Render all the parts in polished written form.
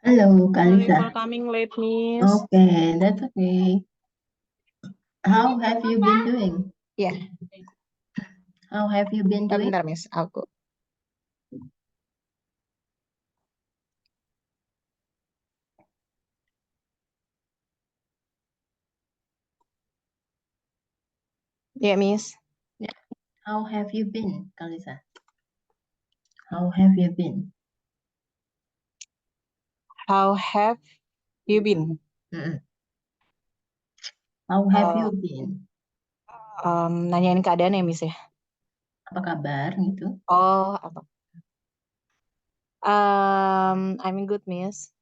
Hello, Sorry Kalisa. for coming late, Miss. Okay, that's okay. How have you been doing? Ya, How have you been doing? bentar, Miss. Aku. Ya, Miss. Yeah. How have you been, Kalisa? How have you been? How have you been? Mm-mm. How have you Uh, been? Nanyain keadaan ya, Miss ya? Apa kabar gitu? Oh, apa? I'm good, Miss.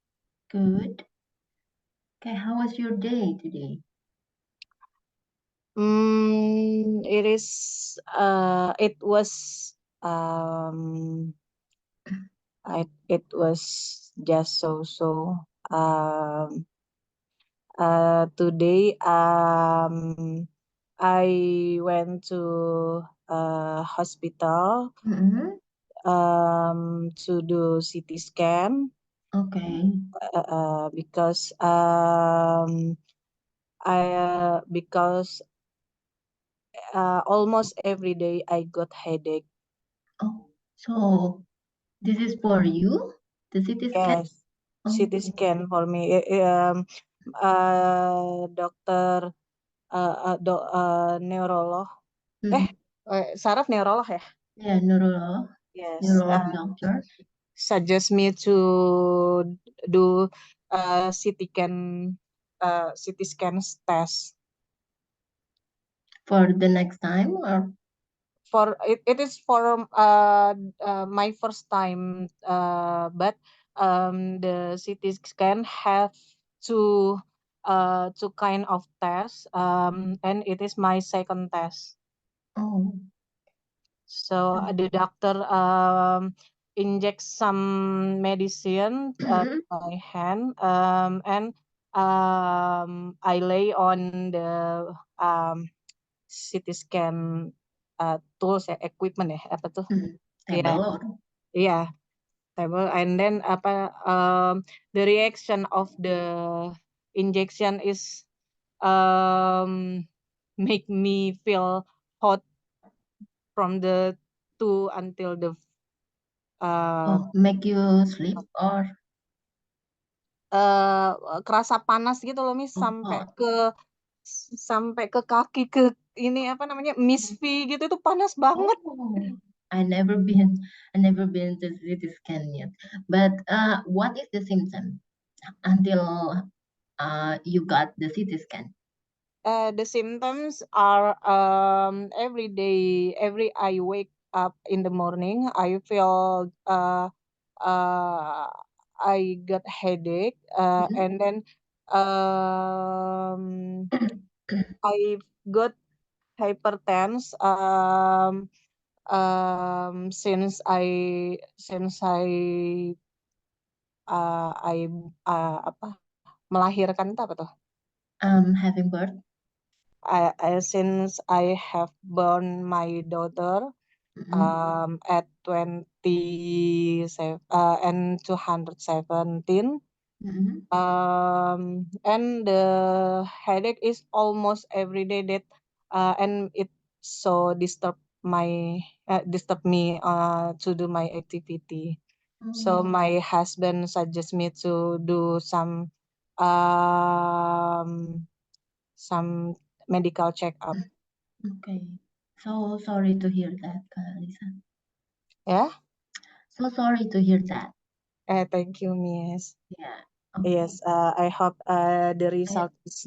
Good. Okay, how was your day today? It is. It was. Um, it was just so. Um, Today. I went to a hospital Mm-hmm. to do CT scan Okay. because because almost every day I got headache. Oh, so this is for you? The CT scan? Yes, Oh, CT scan for me. Dokter neurolog. mm-mm. Saraf neurolog ya? Yeah, Yes. neurolog doctor Suggest me to do CT scan test. for the next time or For it is for my first time, but the CT scan have two two kind of tests, and it is my second test. oh. So the doctor inject some medicine to my hand, and I lay on the CT scan tools ya, equipment ya, apa tuh? Table Ya, or iya, table. And then the reaction of the injection is make me feel hot from the two until the uh, make you sleep or eh kerasa panas gitu loh, Miss, hot? sampai ke kaki, ke ini apa namanya, Miss V gitu, itu panas banget. Oh, I never been, I never been to CT scan yet. But what is the symptom until you got the CT scan? The symptoms are every day, every I wake up in the morning, I feel uh, I got headache, Mhm. and then I got hypertense, since I apa, melahirkan itu apa tuh? Having birth. Since I have born my daughter Mhm. at 27 and 217, Mhm. and the headache is almost every day, that and it so disturb me to do my activity. So Oh, my husband suggests me to do some medical checkup. okay. So sorry to hear that, Lisa. Yeah. So sorry to hear that. Thank you, Miss. Yeah. Okay. Yes. I hope the I, result is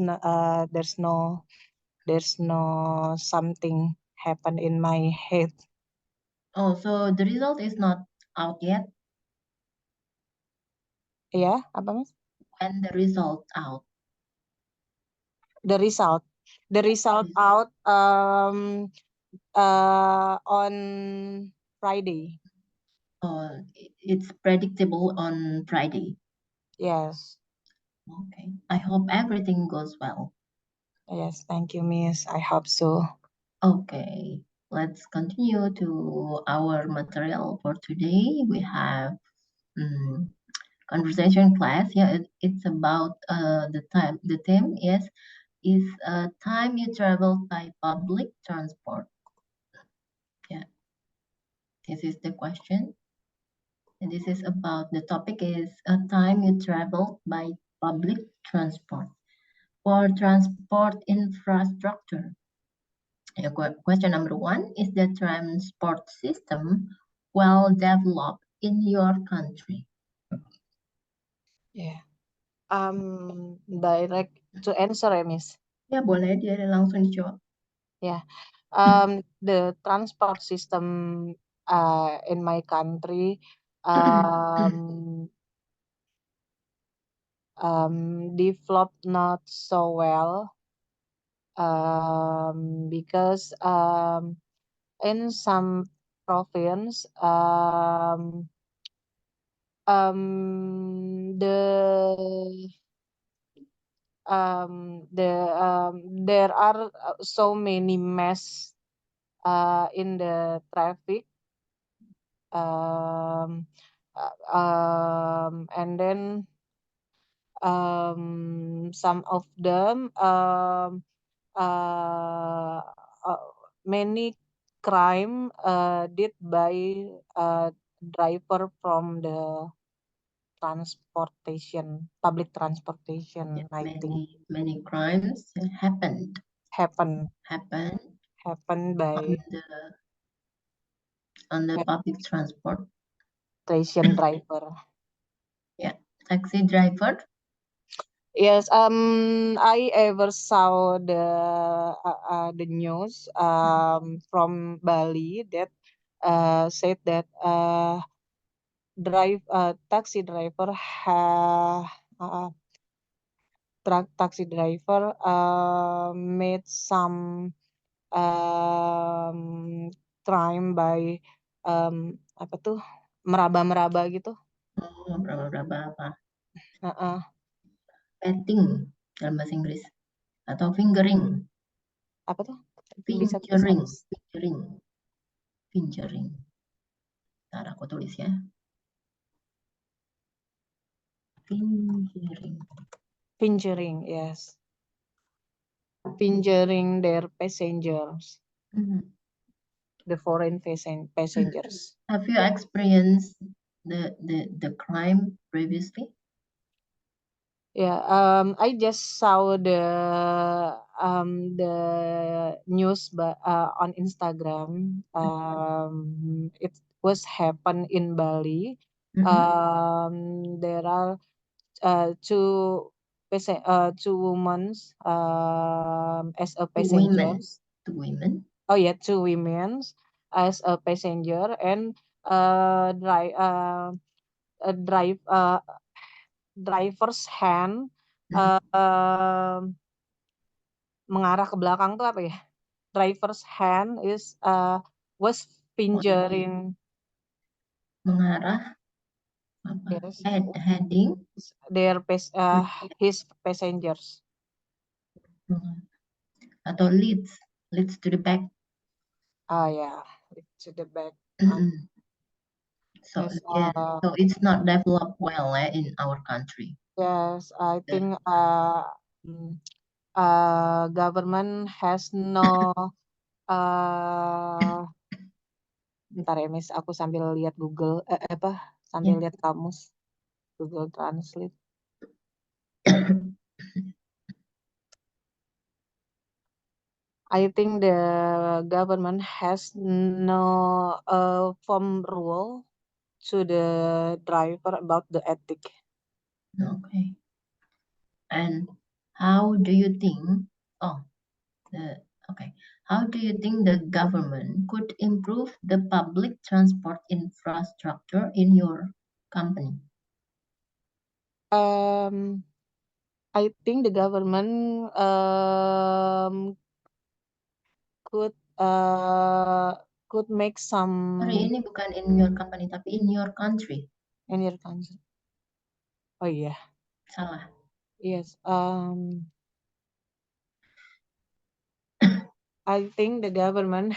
there's no something happen in my head. oh, so the result is not out yet. Yeah, apa, Miss? When the result out? The result. The result Sorry. out on Friday. Oh, it's predictable on Friday. Yes. Okay. I hope everything goes well. Yes. Thank you, Miss. I hope so. Okay. Let's continue to our material for today. We have conversation class. Yeah, it's about the time. The theme is time you travel by public transport. Yeah, this is the question. And this is about the topic is a time you travel by public transport. For transport infrastructure, question number one, is the transport system well developed in your country? Yeah. Direct to answer ya, Miss. Ya, boleh dia langsung dijawab. Yeah. The transport system in my country developed not so well because in some province there are so many mess in the traffic and then some of them uh, many crime did by driver from the public transportation. Yeah, I think many crimes happened happen by on the public transport. station driver. Yeah, taxi driver. Yes, I ever saw the news from Bali that said that taxi driver taxi driver made some crime by apa tuh meraba-meraba gitu. Oh, berapa apa? Uh-uh. Petting dalam bahasa Inggris atau fingering. Apa tuh? Fingering. Ntar aku tulis ya. Fingering, yes. Fingering their passengers. The foreign passengers. Have you experienced the crime previously? Yeah, I just saw the news on Instagram. It was happened in Bali. There are two women as a passengers. Two women. Oh yeah, two women as a passenger and driver's hand mengarah ke belakang tuh apa ya? Driver's hand was fingering. Mengarah apa? Yes. Heading his passengers. Atau leads to the back. Yeah, leads to the back. So Yes, so it's not developed well in our country. Yes, I think government has no bentar ya Miss, aku sambil lihat Google sambil lihat kamus Google Translate. I think the government has no firm rule to the driver about the ethic. Okay. And how do you think? Okay. How do you think the government could improve the public transport infrastructure in your company? I think the government could make some. Sorry, ini bukan in your company tapi in your country. In your country. Oh iya. Salah. Yes. I think the government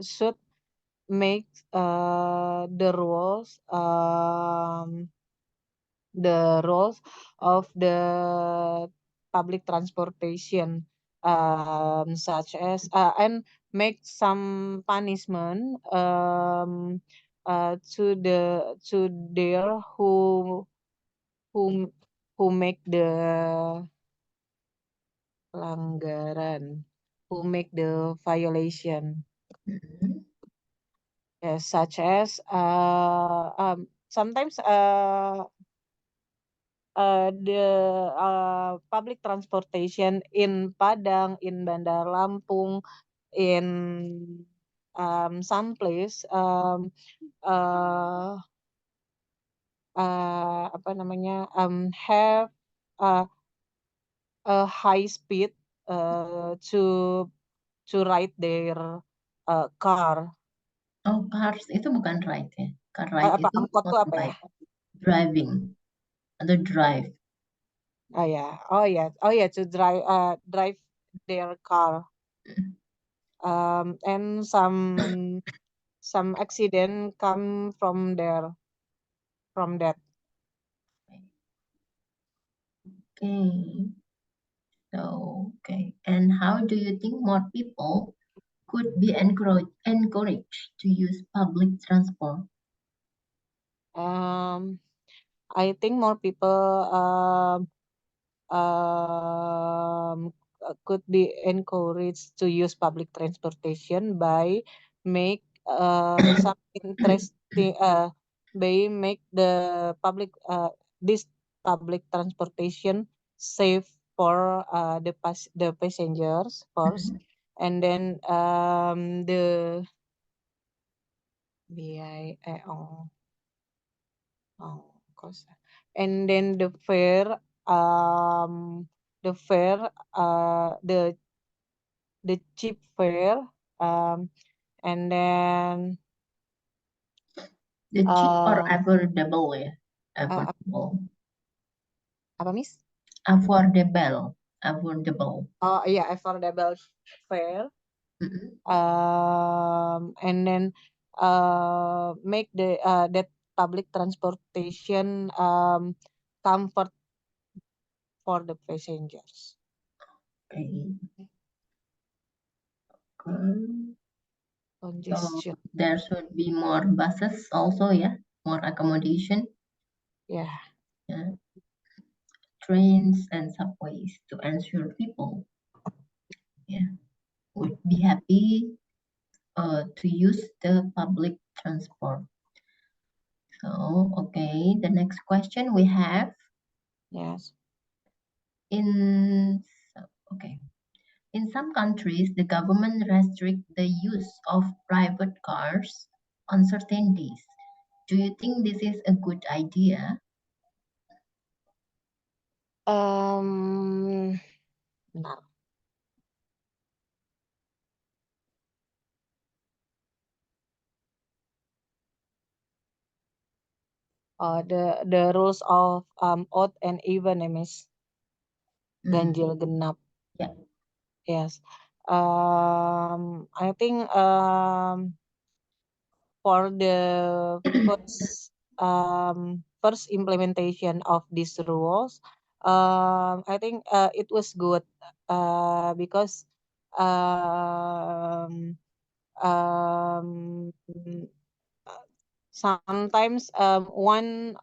should make the rules of the public transportation, such as and make some punishment to their who who make the pelanggaran, who make the violation. Mhm. Yes, such as sometimes the public transportation in Padang, in Bandar Lampung, in some place uh, apa namanya have uh, a high speed to ride their car. Oh, cars itu bukan ride ya. Car ride Apa itu angkot tuh apa ya? motorbike, driving atau drive. Oh ya, to drive their car. And some accident come from that. Okay. So, okay. And how do you think more people could be encouraged to use public transport? I think more people could be encouraged to use public transportation by make some interesting by make the public this public transportation safe for the passengers first, and then the cost, and then the fare the fare the cheap fare, and then The cheap or uh, affordable ya? uh, Affordable. apa Miss? Affordable. Affordable. Oh iya, affordable fare. Mhm. And then make the that public transportation comfort for the passengers. Okay. Okay. So Congestion. there should be more buses also, yeah, more accommodation, Yeah. yeah, trains and subways to ensure people, yeah, would be happy to use the public transport. So, okay, the next question we have Yes. in, okay, in some countries, the government restrict the use of private cars on certain days. Do you think this is a good idea? Bentar. The rules of odd and even, Miss. Ganjil genap. Yeah. Yes. I think for the first implementation of these rules, I think it was good because um, um, sometimes one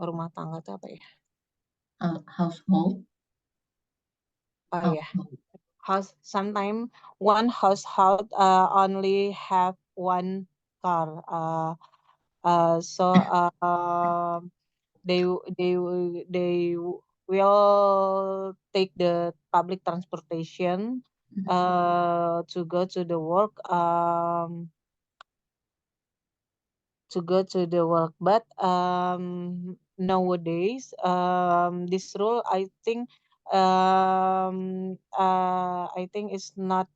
rumah tangga itu apa ya? Household. Oh yeah, Household. sometimes one household only have one car. So they they will take the public transportation to go to the work but nowadays this rule I think is not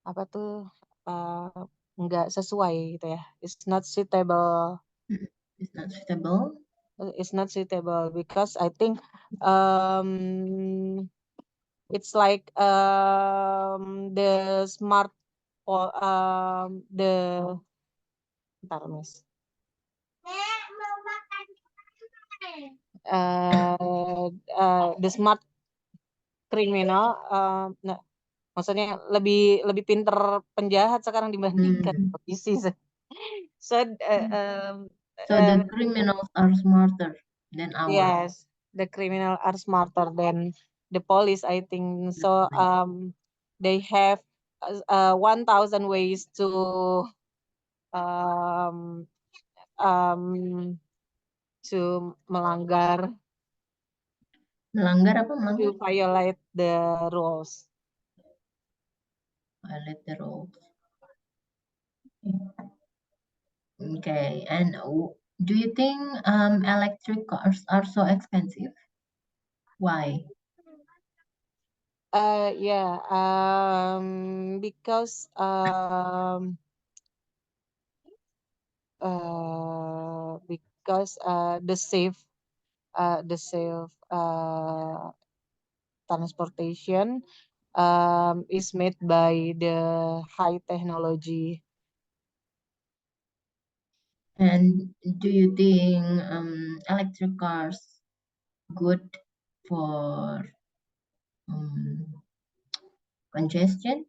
apa tuh nggak sesuai gitu ya, it's not suitable. It's not suitable. It's not suitable because I think it's like the smart Bentar, Miss. The smart criminal, nah, maksudnya lebih pinter penjahat sekarang dibandingkan polisi. So So the criminals are smarter than ours. yes, the criminal are smarter than the police, I think. So they have 1,000 ways to melanggar, Melanggar apa melanggar? to violate the rules. Violate the rules. Okay, and do you think electric cars are so expensive? Why? Yeah, because the safe transportation is made by the high technology. And do you think electric cars good for congestion?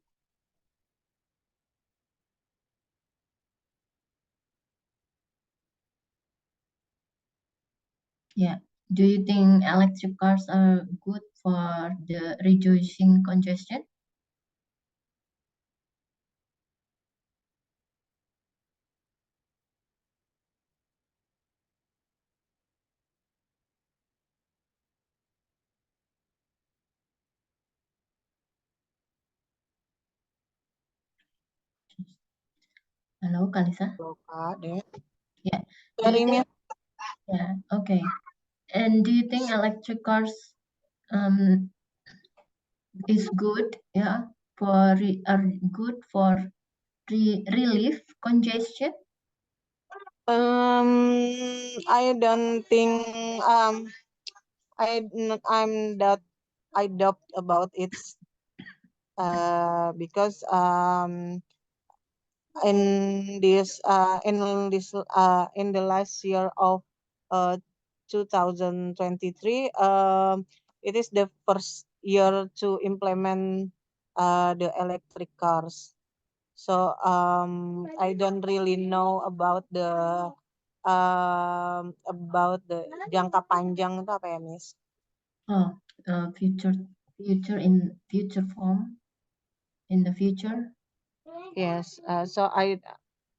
Yeah. Do you think electric cars are good for the reducing congestion? Hello, Kalisa? Yeah. Do you think, yeah, okay. And do you think electric cars is good, yeah, for are good for relief congestion? I don't think I'm that I doubt about it, because in the last year of 2023, it is the first year to implement the electric cars. So I don't really know about the jangka panjang itu apa ya, Miss? Oh, future form in the future. Yes. So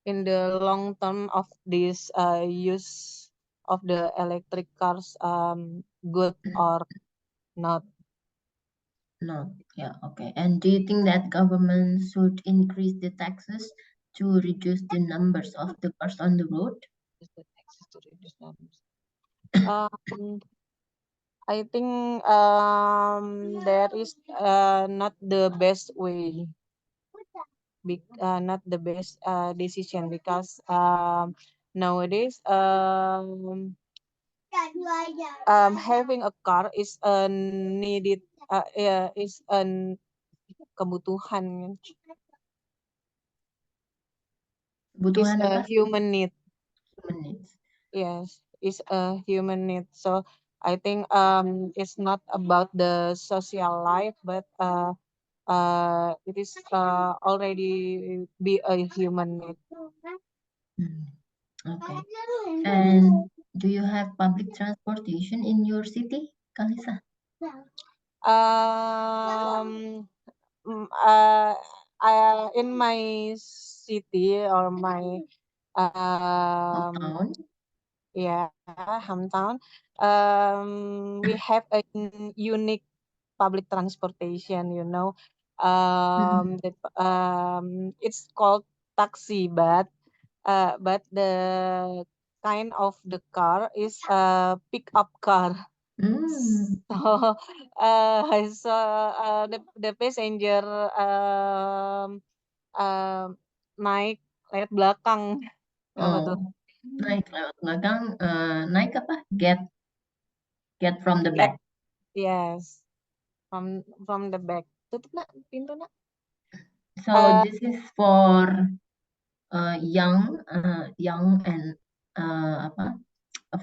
in the long term of this use of the electric cars, good or not? No, yeah, okay. And do you think that government should increase the taxes to reduce the numbers of the cars on the road? I think there is not the best way, not the best decision, because nowadays having a car is a needed, is a kebutuhan, is Kebutuhan a apa? human need. Human needs. Yes, is a human need. So I think it's not about the social life, but it is already be a human need. Okay. And do you have public transportation in your city, Kalisa? In my city or my Hometown? yeah, hometown, we have a unique public transportation, it's called taxi, but the kind of the car is a pickup car. So the passenger naik lewat belakang. Apa tuh? Naik lewat belakang, naik apa? Get from the back. Yes, from the back. Tutup nak pintu nak. So this is for young and apa?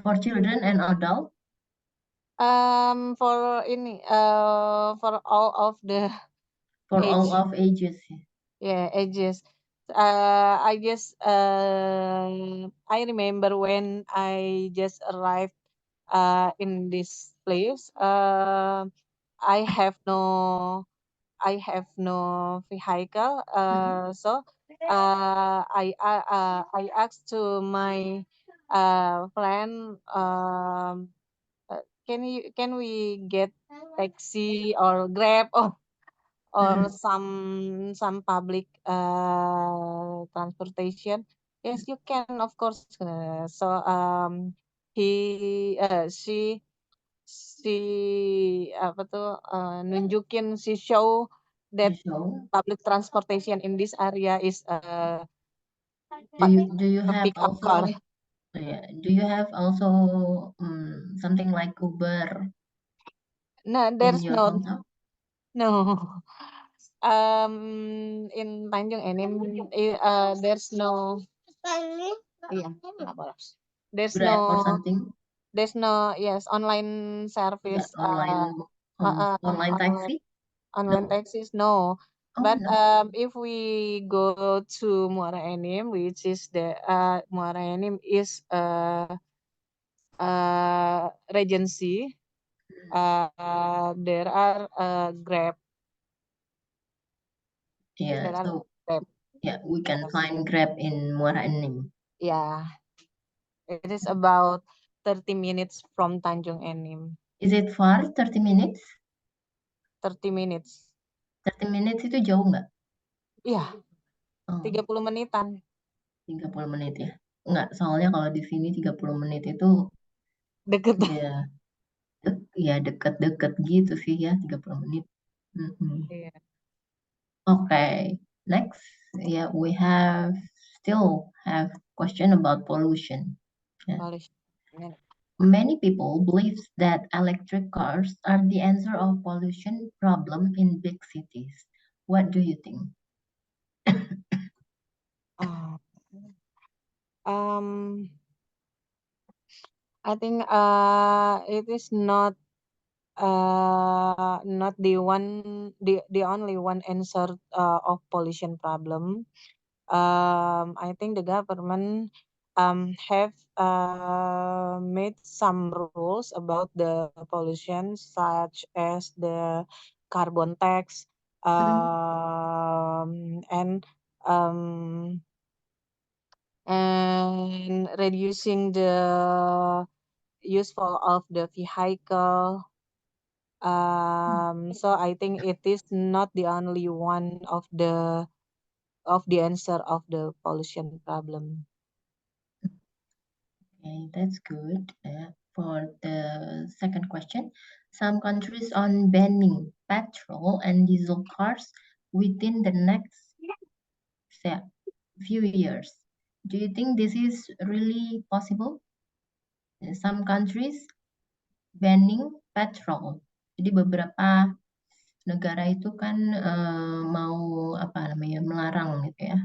For children and adult, For ini for all of the for all age, of ages. yeah, ages. I guess I remember when I just arrived in this place. I have no vehicle. So I asked to my friend, can we get taxi or Grab or Mhm. some public transportation? Yes, you can, of course. So he si apa tuh nunjukin si show that The show. public transportation in this area is Do you a have pick up car. also yeah, do you have also something like Uber No, in there's your no hometown? no. In Tanjung Enim, there's no. Iya, apa? There's Grab or no something? yes online Yeah, service online online taxi? online No. taxis, no. Oh But no. if we go to Muara Enim, which is the Muara Enim is Regency, there are Grab. Yeah, There are so Grab. yeah, we can Yes. find Grab in Muara Enim. Yeah, it is about 30 minutes from Tanjung Enim. Is it far? 30 minutes? 30 minutes. 30 minutes itu jauh nggak? Iya, Oh, 30 menitan. 30 menit ya. Enggak, soalnya kalau di sini 30 menit itu Deket. ya ya deket-deket gitu sih ya 30 menit. Mhm. Iya, Okay, next, yeah, we still have question about pollution. Yeah. pollution. Many people believe that electric cars are the answer of pollution problem in big cities. What do you think? Oh. I think it is not the only one answer of pollution problem. I think the government have made some rules about the pollution, such as the carbon tax, and um, reducing the useful of the vehicle. So I think it is not the only one of the answer of the pollution problem. Okay, that's good. For the second question, some countries on banning petrol and diesel cars within the next say, few years. Do you think this is really possible? Some countries banning petrol. Jadi beberapa negara itu kan mau apa namanya melarang gitu ya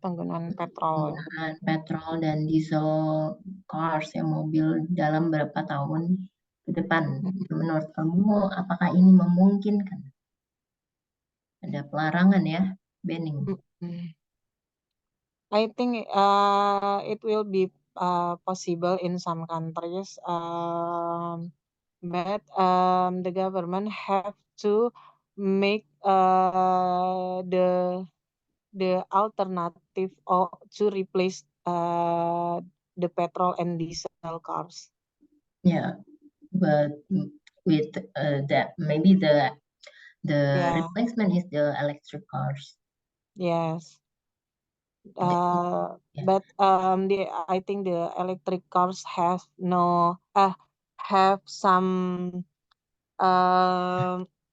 Penggunaan petrol. penggunaan petrol dan diesel cars ya mobil dalam beberapa tahun ke depan. Menurut kamu apakah ini memungkinkan? Ada pelarangan ya, banning. I think it will be possible in some countries, but the government have to make the alternative or to replace the petrol and diesel cars. Yeah, but with that maybe the Yeah. replacement is the electric cars. Yes. Yeah. But I think the electric cars have some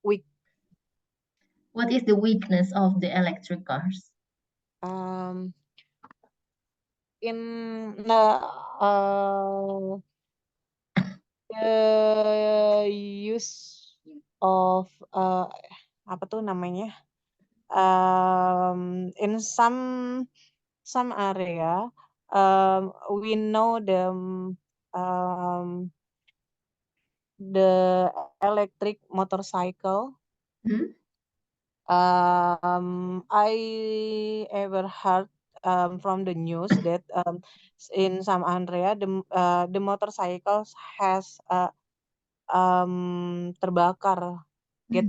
weak What is the weakness of the electric cars? um in the use of apa tuh namanya in some area, we know the electric motorcycle. Hmm? I ever heard from the news that in some area the motorcycles has terbakar, get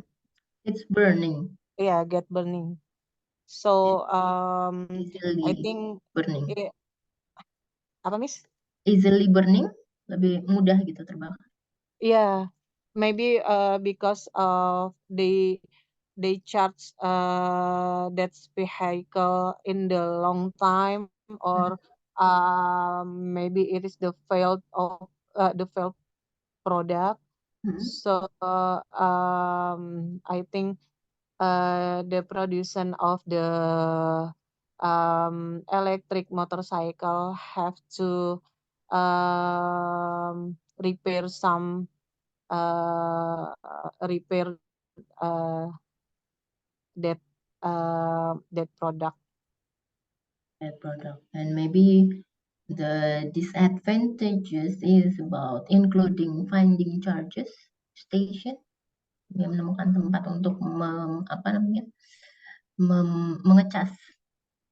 It's burning, get burning. So I easily think burning. apa Miss? Easily burning, lebih mudah gitu terbakar. Yeah, maybe because of they charge that vehicle in the long time, or maybe it is the failed product. Hmm. So I think the production of the electric motorcycle have to repair some repair uh, that that product. That product. And maybe the disadvantages is about including finding charges station, menemukan tempat untuk mengecas,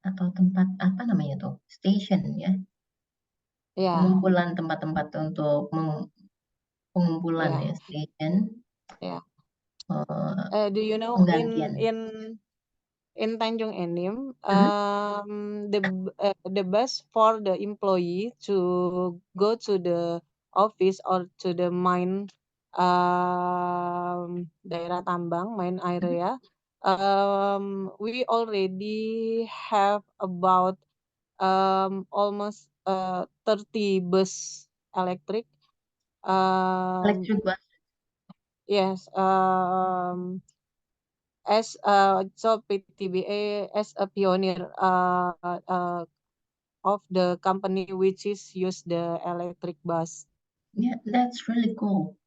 atau tempat apa namanya tuh, station ya, Yeah, pengumpulan tempat-tempat untuk pengumpulan yeah, ya, station, yeah. eh, Do you know penggantian. in Tanjung Enim, Hmm? the bus for the employee to go to the office or to the mine, daerah tambang, mine Hmm? area. We already have about almost 30 bus electric. Electric bus. Yes. As so PTBA as a pioneer of the company which is use the electric bus. Yeah, that's really cool.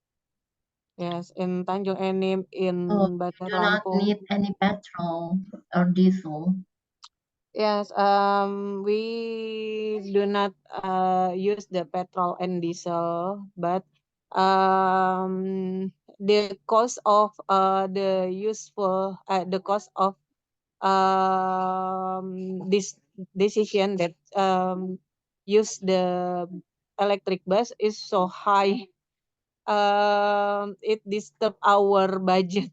Yes, in Tanjung Enim, So in you Bandar do not Lampung. need any petrol or diesel. Yes, we do not use the petrol and diesel, but the cost of the cost of this decision that use the electric bus is so high. It disturb our budget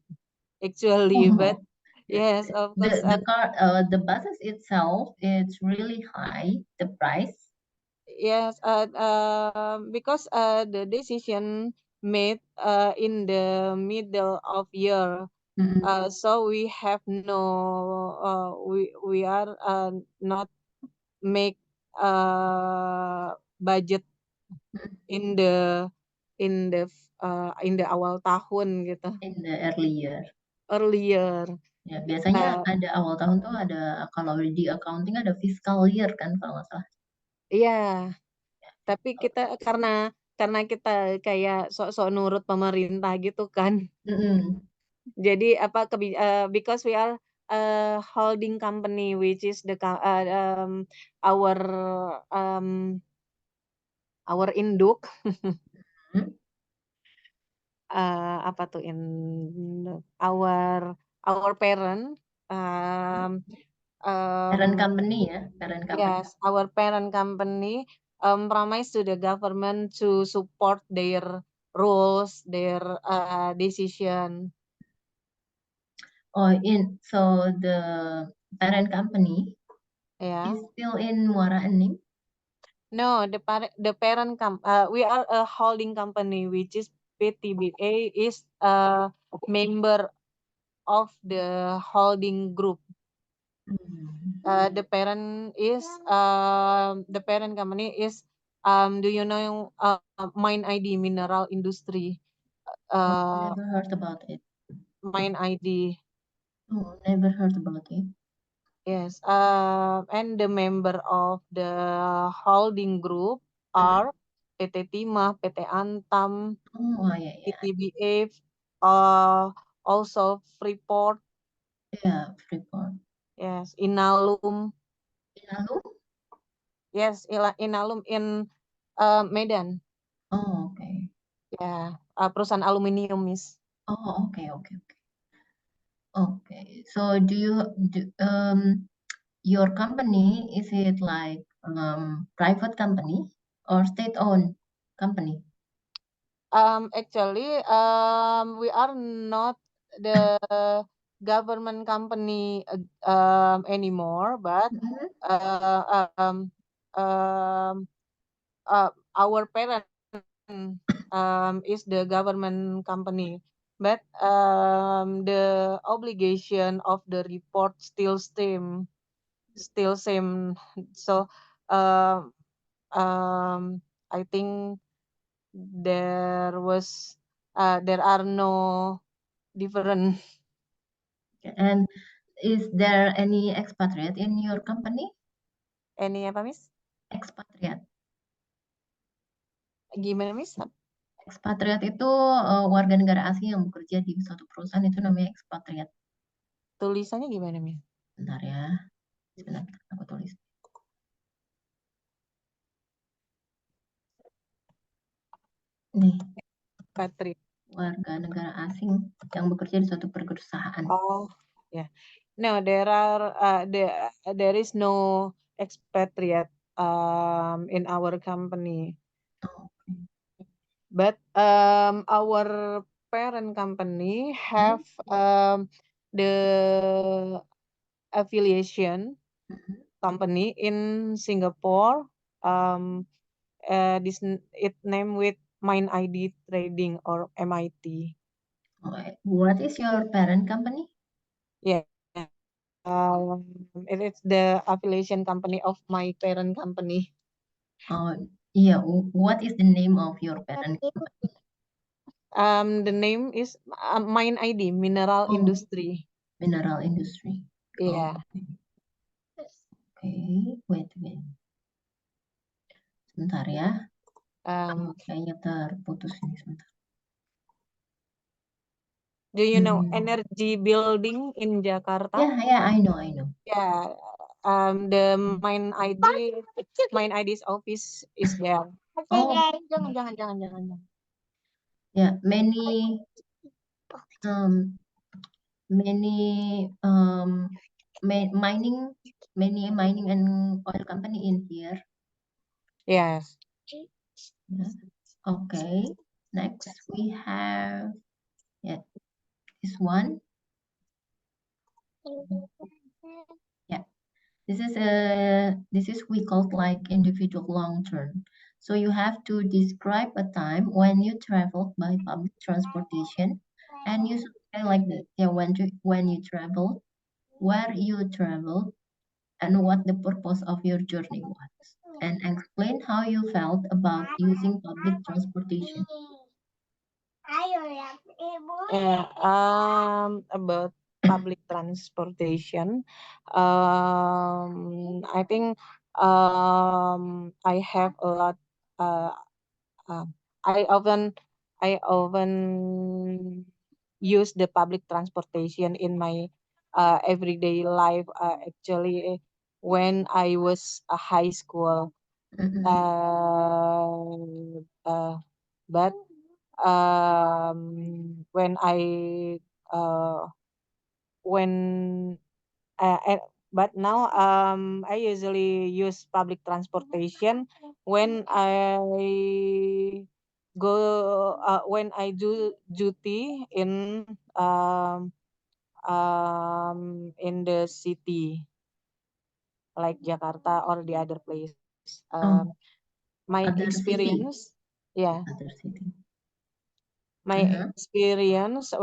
actually, but Oh, yes, of the course. the car, the buses itself, it's really high, the price. Yes, because the decision made in the middle of year, Mm, so we have no, we are not make budget mm, in the in the awal tahun gitu, in the early year. earlier. Ya, biasanya Uh, ada awal tahun tuh ada, kalau di accounting ada fiscal year kan kalau nggak salah. iya, tapi kita karena kita kayak sok-sok nurut pemerintah gitu kan. Mm-mm. Jadi because we are holding company which is our um, our induk, Hmm? apa tuh our parent, um, Parent um, company ya, parent company. yes, our parent company promise to the government to support their rules, their decision. Oh, so the parent company Yeah. is still in Muara Enim. No, the parent we are a holding company which is PTBA is a member of the holding group. Hmm. The parent company is do you know Mine ID mineral industry, Oh, uh never heard about it. Mine ID. Oh, never heard about it. Yes, and the member of the holding group Hmm? are PT Timah, PT Antam, Oh, ya ya. PTBA, uh, also Freeport. Ya, Freeport. Yes, Inalum. Inalum? Yes, Inalum in Medan. Oh, okay. Ya, perusahaan aluminium, Miss. Oh, okay. Okay. So your company, is it like private company or state-owned company? Actually, we are not the government company anymore, but Mhm. um, our parent is the government company, but the obligation of the report still same. So, um, I think there are no different. And is there any expatriate in your company? Any apa, Miss? Expatriate. Gimana, Miss? Expatriate itu warga negara asing yang bekerja di suatu perusahaan, itu namanya expatriate. Tulisannya gimana, Miss? Bentar ya. Sebentar, aku tulis. Nih, Patri. warga negara asing yang bekerja di suatu perusahaan. Oh, yeah. No, there is no expatriate in our company. Oh, okay. But our parent company have the affiliation company in Singapore. It named with Mind ID Trading or MIT. What is your parent company? Yeah. It is the affiliation company of my parent company. Yeah. What is the name of your parent company? The name is Mind ID Mineral Oh, Industry. mineral industry. Yeah. Okay. Wait. Sebentar ya. Kayaknya terputus ini sebentar. Do you know Energy Building in Jakarta? Yeah, I know. Yeah. The Mind ID's office is there. Oh. Jangan. Yeah, many mining and oil company in here. Yes. Yeah. Okay. Next we have this one. Yeah. This is we called like individual long term. So you have to describe a time when you traveled by public transportation, and you should say like this. Yeah, when you travel, where you traveled, and what the purpose of your journey was, and explain how you felt about using public transportation. Yeah, about public transportation, I think I have a lot. Uh, I often use the public transportation in my everyday life. Actually, when I was a high school, but when uh, when but now I usually use public transportation when when I do duty in the city like Jakarta or the other place. Oh, My other city. experience, yeah. Other city. My experience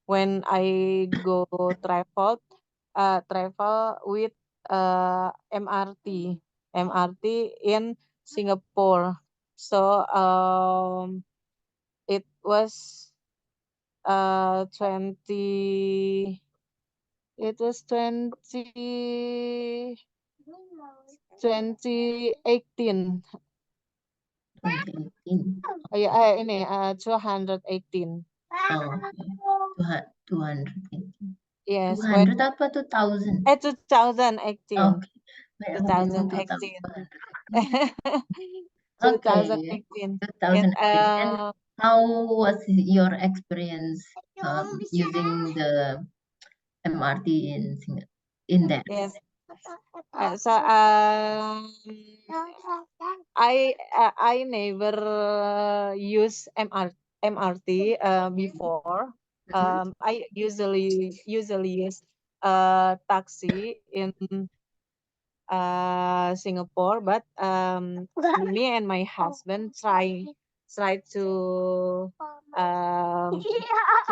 when I go travel with MRT in Singapore. So it was 2018. 2018. Ini 218. Oh, okay. 218. Yes, when 200 apa 2000? 2018. Oke, aku bingung 2018. 2000. 2018. It 2018. And how was your experience using the MRT in there? yes. So I never use MRT before. Mhm. I usually use taxi in Singapore, but me and my husband try to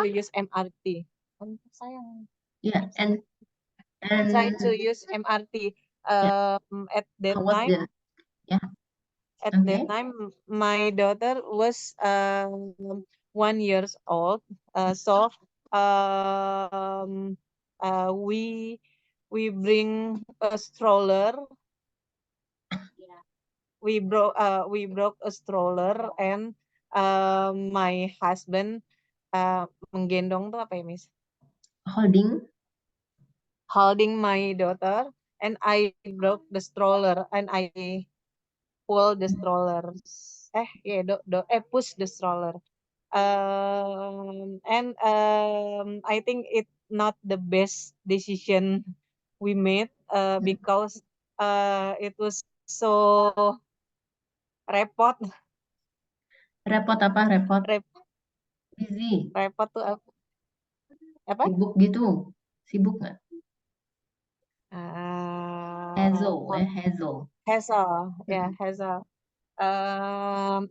use MRT. Sayang. Yeah, Try and to use MRT. yeah, At that how was time, the yeah, okay. my daughter was 1 years old. So um, we bring a stroller. We broke a stroller, and my husband menggendong tuh apa ya, Miss? Holding my daughter, and I broke the stroller, and I pull the stroller. Push the stroller. And I think it not the best decision we made, because it was so repot. Repot apa? Repot Rep, busy, repot tuh apa? sibuk gitu, sibuk nggak? For Hazel. hassle, yeah, Mm, hassle.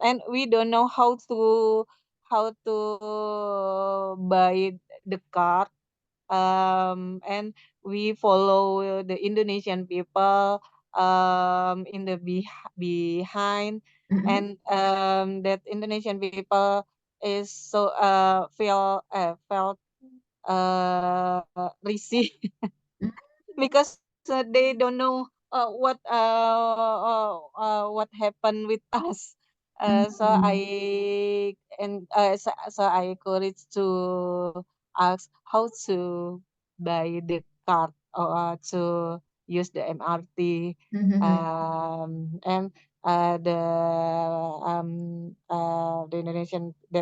And we don't know how to buy the card. And we follow the Indonesian people in the behind, mm-mm, and that Indonesian people is so felt risih mm, because they don't know what happened with us. So mm, I encourage to ask how to buy the card, or to use the MRT, mm-mm, and the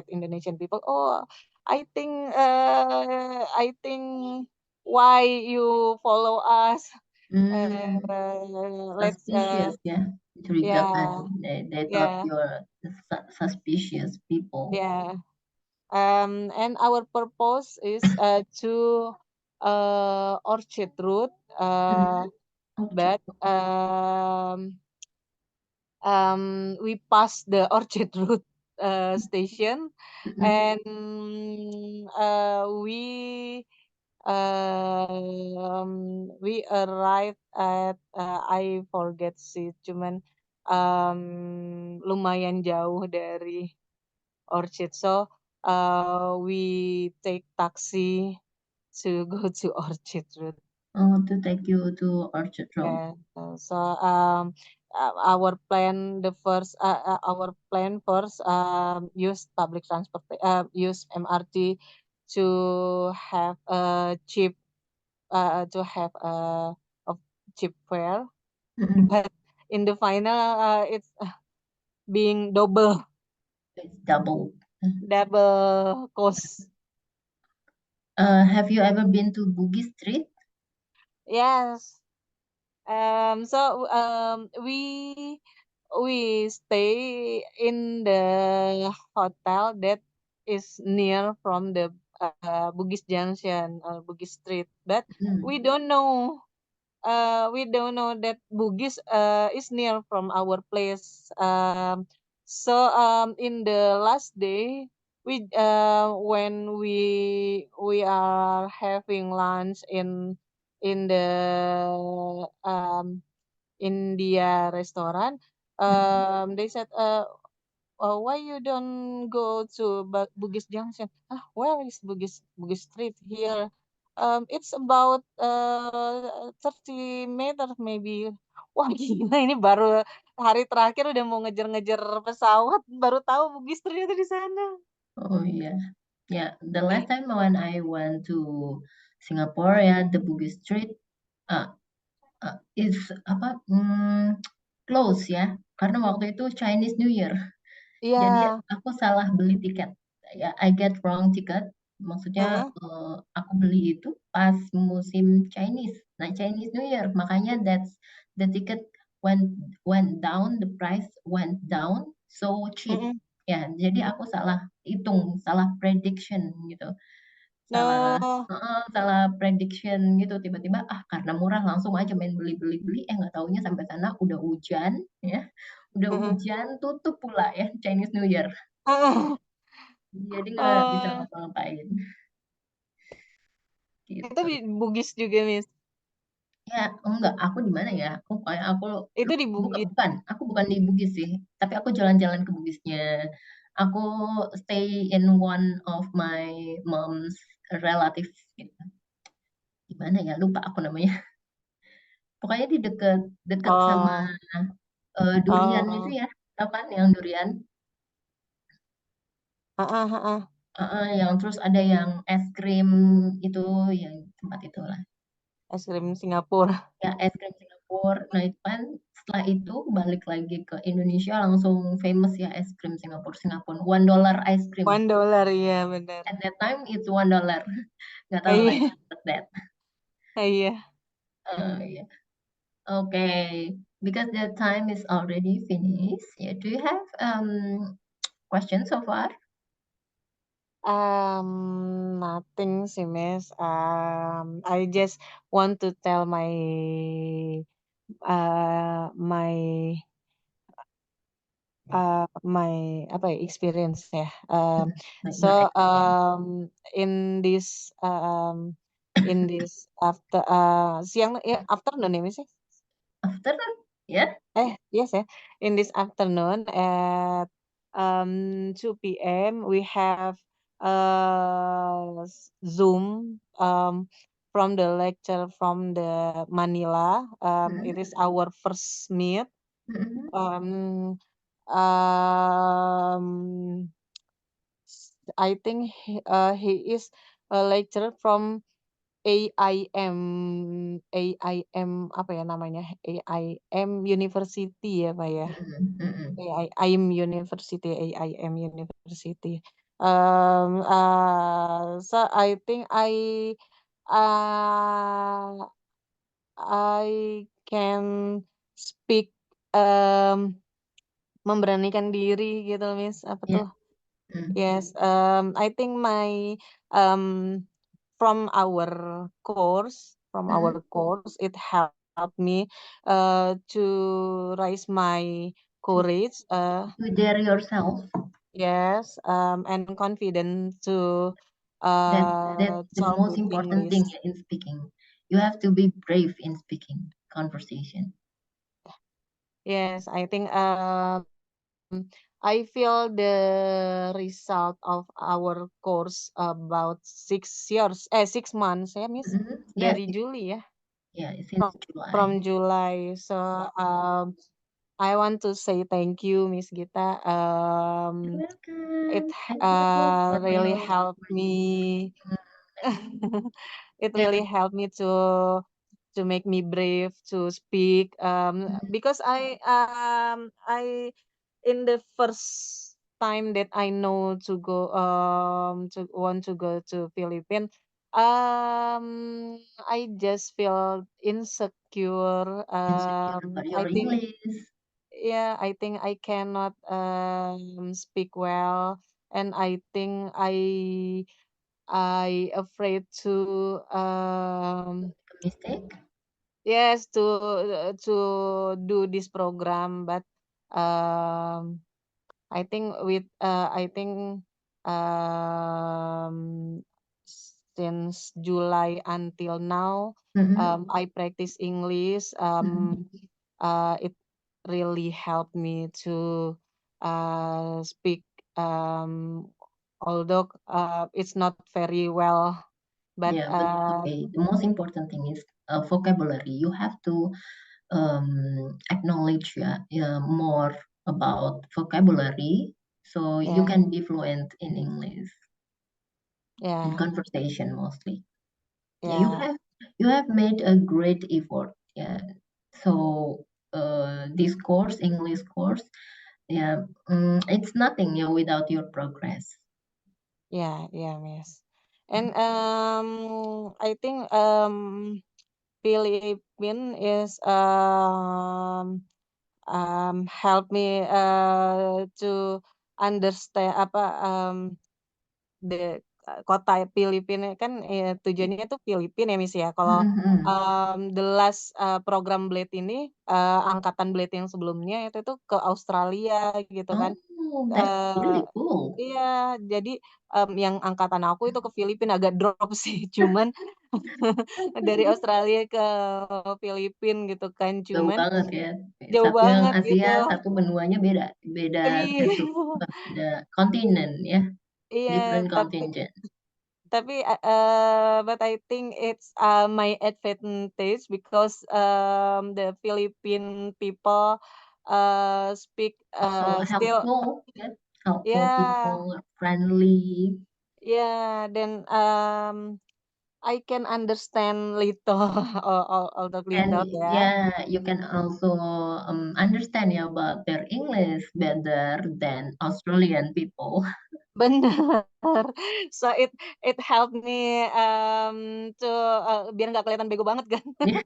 Indonesian people. Oh, I think why you follow us. mm. Let's Suspicious, yeah. yeah, Curigakan. They thought yeah, you're suspicious people. yeah. And our purpose is to Orchard Road, Mm-mm. Okay. but we pass the Orchard Road station, Mm-mm. and we arrived at I forget sih, cuman lumayan jauh dari Orchard. So we take taxi to go to Orchard Road. Oh, to take you to Orchard Road. Yeah. So our plan first, use public transport, use MRT to have a cheap a cheap fare. Mm-mm. But in the final, it's being It's double. double cost. Have you ever been to Bugis Street? Yes. So we stay in the hotel that is near from the Bugis Junction or Bugis Street, but Mm. we don't know that Bugis is near from our place. So in the last day, when we are having lunch in the um, India restaurant, Mm-mm. they said, why you don't go to Bugis Junction? Where is Bugis Street here? It's about 30 meter maybe. Wah gila, ini baru hari terakhir udah mau ngejar-ngejar pesawat, baru tahu Bugis ternyata di sana. Oh yeah. Yeah. The last time when I went to Singapore ya, the Bugis Street is close ya, karena waktu itu Chinese New Year. Jadi Iya. aku salah beli tiket. Ya, I get wrong ticket. Maksudnya Heeh, aku beli itu pas musim Chinese. Nah, Chinese New Year. Makanya that's the ticket went went down, the price went down so cheap. heeh. Ya, jadi aku salah hitung, salah prediction gitu. Salah No. salah prediction gitu. Tiba-tiba karena murah langsung aja main beli-beli-beli. Nggak taunya sampai sana udah hujan ya. Udah Heeh. hujan, tutup pula ya Chinese New Year. Heeh. Jadi nggak bisa Eh, ngapa-ngapain itu gitu. di Bugis juga, Miss. Ya, enggak, aku di mana ya? Aku Itu di bukan Bugis. bukan, aku bukan di Bugis sih, tapi aku jalan-jalan ke Bugisnya. Aku stay in one of my mom's relative gitu. Di mana ya? Lupa aku namanya. Pokoknya di deket deket sama Oh, durian itu oh, ya. Tahu kan yang durian? heeh, heeh. Yang terus ada yang es krim itu yang tempat itulah. Es krim Singapura. Ya es krim Singapura. Nah itu kan setelah itu balik lagi ke Indonesia langsung famous ya es krim Singapura Singapura $1 ice cream. $1, ya benar. At that time it's $1. Nggak tahu lagi Iya, after that. iya. Yeah. Okay, because the time is already finished. Yeah. Do you have questions so far? Nothing sih, Miss. I just want to tell my my apa ya experience ya. Like So your experience in this after siang ya afternoon ya Miss ya? after? Yeah. Yes ya. In this afternoon at 2 p.m. we have Zoom from the lecture from the Manila. It Mm-hmm. is our first meet. Mm-hmm. Um, um, I think he is a lecturer from AIM apa ya namanya? AIM University ya, Pak, ya? Mm-hmm. Mm-hmm. AIM University, AIM University. So uh, I can speak memberanikan diri gitu, Miss. Apa Yeah. tuh? Yes, I think um from Mm-hmm. our course, it helped me to raise my To, courage. to dare yourself. Yes, and confident to That's the talk most with important English. thing in speaking. You have to be brave in speaking conversation. Yes, I think I feel the result of our course about 6 years, 6 months, ya, Miss, Yes, dari Juli ya, yeah, since from July. July. So I want to say thank you, Miss Gita. You're It welcome. Thank you for really your helped question. me. It Yeah. really helped me to make me brave to speak. Mhm. Because I in the first time that I know to want to go to Philippines, I just feel insecure. Insecure about I your think English. yeah, I think I cannot speak well, and I think I afraid to Make a mistake. yes to do this program, but um I think um since July until now Mm-hmm. I practice English. Mm-hmm. It really helped me to speak, um although it's not very well, but Yeah, but it's okay. The most important thing is vocabulary. You have to acknowledge more about vocabulary so you yeah, can be fluent in English in yeah. conversation mostly. Yeah. You have made a great effort. Yeah. So this course, English course, yeah, it's nothing, yeah, without your progress. Yeah, Miss. And I think Philippine is help me to understand apa the kota Filipina kan tujuannya tuh Filipina ya Miss ya. Kalau Mhm. the last program Blade ini angkatan Blade yang sebelumnya itu tuh ke Australia gitu kan. Oh, that's Eh really cool. iya, jadi yang angkatan aku itu ke Filipina agak drop sih, cuman dari Australia ke Filipina gitu kan, Jauh cuman banget ya. jauh Satu yang banget gitu. Asia, satu benuanya beda, beda Iya, beda kontinen ya, iya, different contingent. tapi but I think it's my advantage because the Philippine people speak So still helpful, ya, helpful yeah, people, friendly, yeah, then I can understand little all the and little ya. yeah, you can also understand ya about their English better than Australian people. Bener. So it helped me to biar nggak kelihatan bego banget kan. Ya,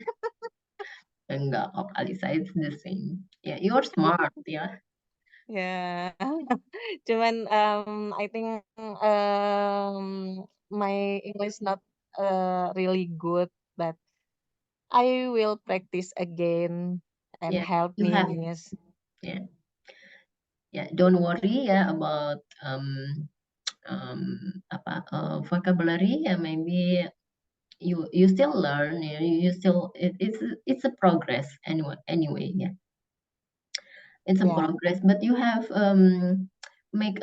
enggak kok Alisa, it's the same. Yeah, you're smart ya. Ya. Cuman I think my English not really good, but I will practice again and Yeah, help you me, have. Miss. Yeah, yeah. Don't worry ya about vocabulary. Yeah, maybe you still learn. You still it's a progress anyway. Anyway, yeah, it's a Yeah, progress. But you have make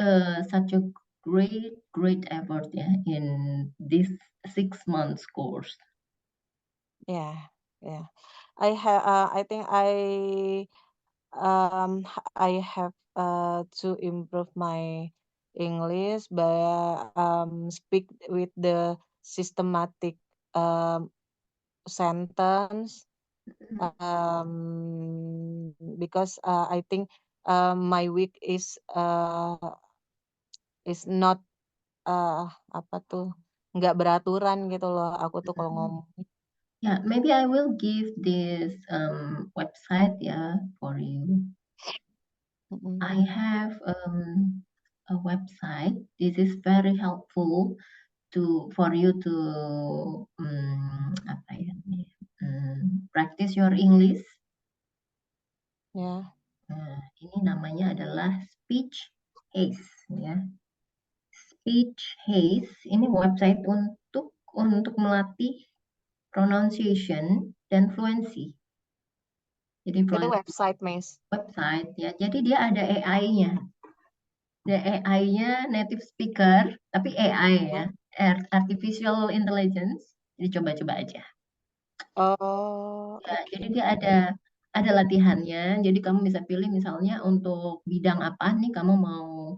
such a great effort, yeah, in this 6 months course. yeah, yeah. I think I have to improve my English by speak with the systematic um, sentence because I think my week is not apa tuh nggak beraturan gitu loh aku tuh kalau Mhm. ngomong. Yeah, maybe I will give this website, yeah, for you. Mm-mm. I have a website. This is very helpful for you to apa ya, practice your English. Ya, Nah, ini namanya adalah Speech Haze, ya. Speech Haze ini website untuk melatih pronunciation dan fluency. Jadi itu fluency website, Miss. website ya. Jadi dia ada AI-nya. Ada AI-nya native speaker, tapi AI ya, Ya. artificial intelligence. Jadi coba-coba aja. Oh, Ya, jadi oke. dia ada latihannya. Jadi kamu bisa pilih misalnya untuk bidang apa nih kamu mau.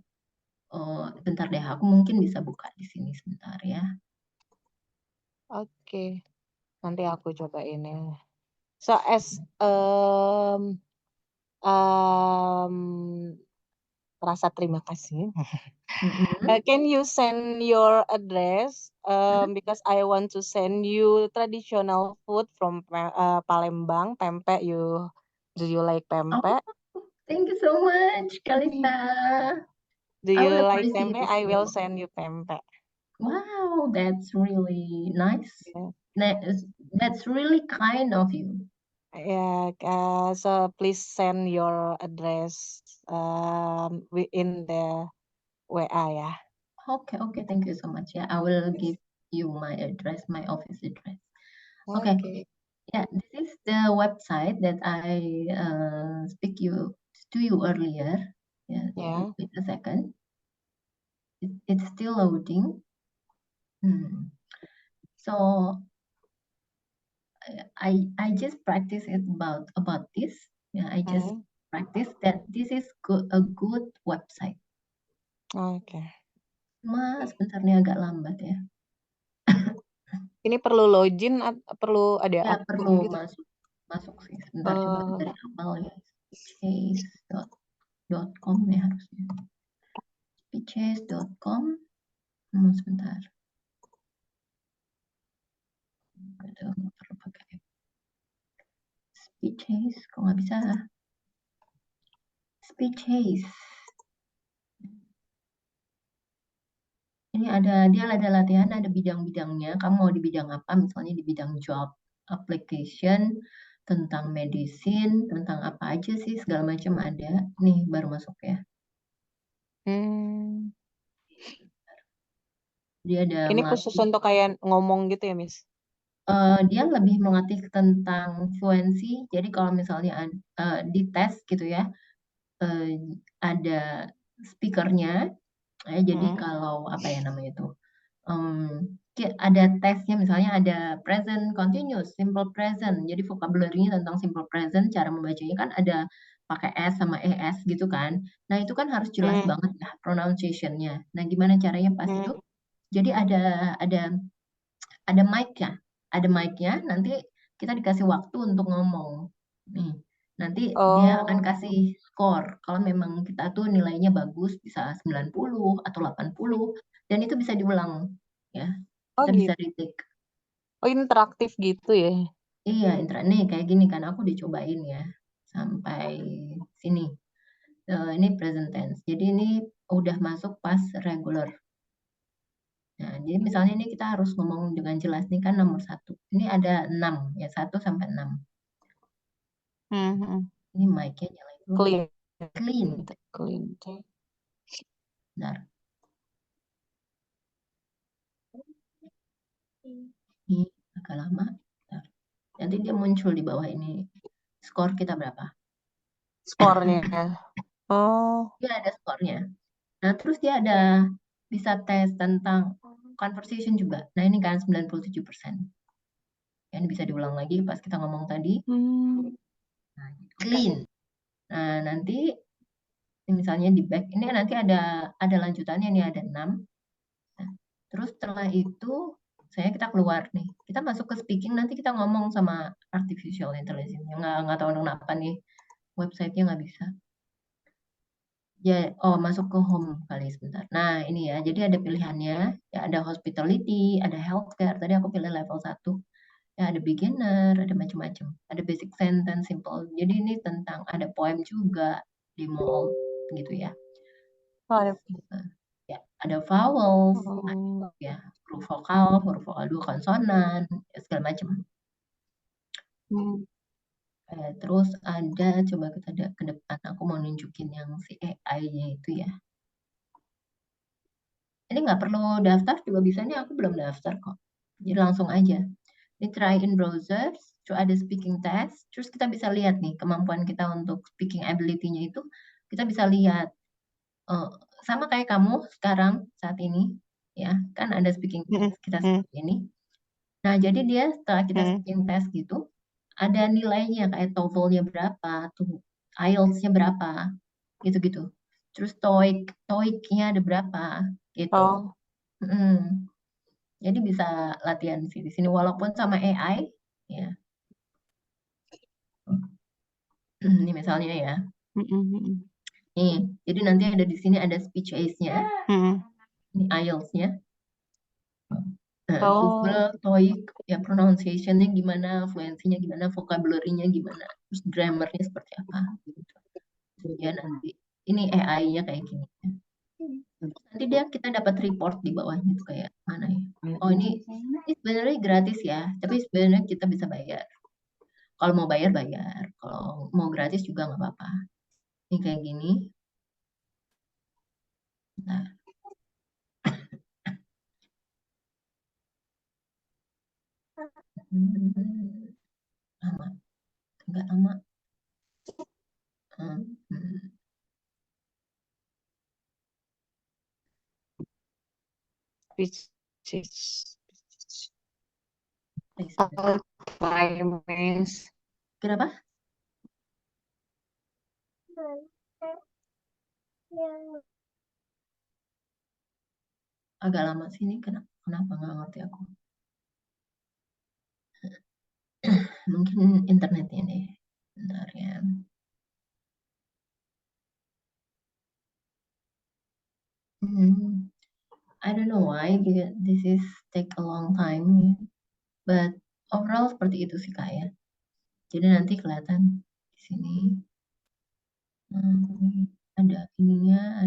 Oh, bentar deh, aku mungkin bisa buka di sini sebentar ya. Oke, nanti aku coba ini. So as rasa terima kasih. Mm-mm. Can you send your address? Because I want to send you traditional food from Palembang, pempek. Do you like Oh, pempek? thank you so much, Kalista. Do I you will like appreciate pempek? it I will so. send you pempek. Wow, that's really nice. Yeah. That's really kind of you. Yeah, so please send your address in the WA ya. Okay, okay, thank you so much. Yeah, I will give you my address, my office address. Okay, Okay. yeah, this is the website that I speak to you earlier. Yeah, Yeah. wait a second. It's still loading. So I just practice it about this. Yeah, I just Mm, practice that this is a good website. okay. Mas, bentar nih agak lambat ya. Ini perlu login, perlu ada Ya, akun perlu gitu. masuk sih. Sebentar coba dari awal ya. Speechchase.com ya harusnya. Speechchase.com. Sebentar. Aduh, nggak perlu pakai Speechchase. Kok nggak bisa? Speechchase. Ini dia ada latihan, ada bidang-bidangnya. Kamu mau di bidang apa? Misalnya di bidang job application, tentang medicine, tentang apa aja sih, segala macam ada. Nih baru masuk ya. Dia ada Ini khusus melatih. untuk kayak ngomong gitu ya, Miss? Dia lebih melatih tentang fluency. Jadi kalau misalnya di tes gitu ya, eh, ada speakernya. Jadi kalau apa ya namanya itu, ada tesnya, misalnya ada present continuous, simple present. Jadi vocabulary-nya tentang simple present, cara membacanya kan ada pakai S sama ES gitu kan. Nah itu kan harus jelas banget ya pronunciation-nya. Nah gimana caranya pas itu? Jadi ada mic-nya, nanti kita dikasih waktu untuk ngomong. Nih, nanti dia akan kasih skor. Kalau memang kita tuh nilainya bagus, bisa 90 atau 80, dan itu bisa diulang. Ya, Oh kita bisa gitu. retake. Oh interaktif gitu ya? Iya, nih kayak gini kan, aku dicobain ya, sampai sini. Ini present tense. Jadi ini udah masuk pas regular. Nah, jadi misalnya ini kita harus ngomong dengan jelas nih kan nomor 1. Ini ada 6 ya, 1 sampai 6. Ini mic-nya nyala dulu. Clean. Clean. Clean. Benar. Ini agak lama. Bentar. Nanti dia muncul di bawah ini. Skor kita berapa? Skornya. Oh. Dia ada skornya. Nah, terus dia ada bisa tes tentang conversation juga. Nah, ini kan 97%. Ini bisa diulang lagi pas kita ngomong tadi. Nah, clean. Nah, nanti misalnya di back ini nanti ada lanjutannya, ini ada 6. Nah, terus setelah itu kita keluar nih, kita masuk ke speaking, nanti kita ngomong sama artificial intelligence. Nggak tahu kenapa nih websitenya nggak bisa. Ya, masuk ke home kali sebentar. Nah, ini ya, jadi ada pilihannya. Ya, ada hospitality, ada healthcare. Tadi aku pilih level 1. Ya, ada beginner, ada macam-macam. Ada basic sentence, simple. Jadi ini tentang, ada poem juga, di mall, gitu ya. Ya, ada vowels, ya, huruf vokal 2 konsonan, ya, segala macam. Terus ada, coba kita ke depan, aku mau nunjukin yang si AI-nya itu ya. Ini nggak perlu daftar juga bisa, nih aku belum daftar kok. Jadi langsung aja. Ini try in browsers, terus ada speaking test, terus kita bisa lihat nih kemampuan kita untuk speaking ability-nya itu, kita bisa lihat sama kayak kamu sekarang saat ini, ya kan ada speaking test kita seperti ini. Nah jadi dia setelah kita speaking test gitu, ada nilainya kayak TOEFL-nya berapa, tuh IELTS-nya berapa, gitu-gitu. Terus TOEIC-nya ada berapa, gitu. Jadi bisa latihan sih di sini walaupun sama AI ya. Ini misalnya ya. Nih, jadi nanti ada di sini ada speech aids-nya. Ini IELTS-nya. TOEFL, TOEIC, ya pronunciation-nya gimana, fluency-nya gimana, vocabulary-nya gimana, terus grammar-nya seperti apa gitu. Ya nanti ini AI-nya kayak gini. Nanti kita dapat report di bawahnya itu kayak mana ya. Oh ini sebenarnya gratis ya, tapi sebenarnya kita bisa bayar. Kalau mau bayar, bayar. Kalau mau gratis juga nggak apa-apa. Ini kayak gini. Nah. Lama. Enggak lama. Kenapa? Agak lama sini, kenapa nggak ngerti aku. Mungkin internetnya deh. Bentar ya. I don't know why because this is take a long time, but overall seperti itu sih Kak ya. Jadi nanti kelihatan di sini ada ininya,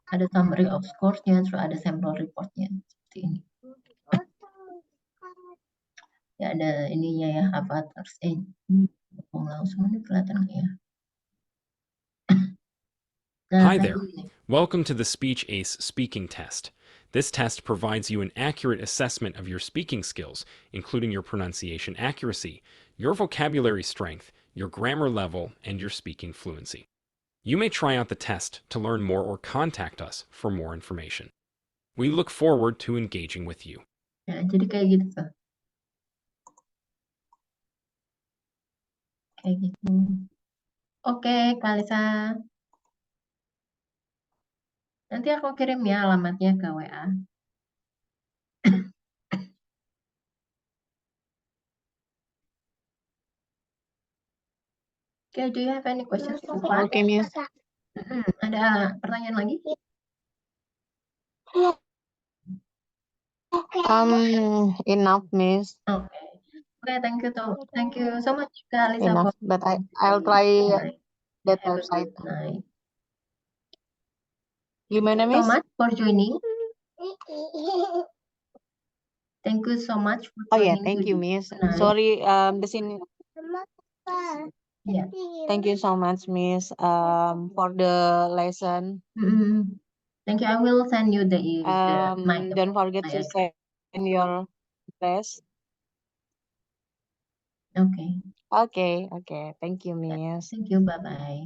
ada summary of scores-nya, terus ada sampel report-nya seperti ini. Ya ada ininya ya, avatars. Langsung ini kelihatan nggak ya? Hi there. Welcome to the Speech Ace speaking test. This test provides you an accurate assessment of your speaking skills, including your pronunciation accuracy, your vocabulary strength, your grammar level, and your speaking fluency. You may try out the test to learn more or contact us for more information. We look forward to engaging with you. Ya, jadi kayak gitu tuh. Kayak gitu. Oke, Kak Lisa. Nanti aku kirim ya alamatnya ke WA. Okay, do you have any questions so far? Okay, Miss. Ada pertanyaan lagi? Enough, Miss. Okay, thank you so much, Kak Lisa. Enough, but I'll try that Have a website. good night. Gimana, So Miss? much for joining. Thank you so much for Oh yeah, joining thank you, today. Miss. Night. Sorry, the scene. Yeah. Thank you so much, Miss. For the lesson. Thank you. I will send you Don't forget to send your address. Okay. Okay. Thank you, Miss. Thank you. Bye bye.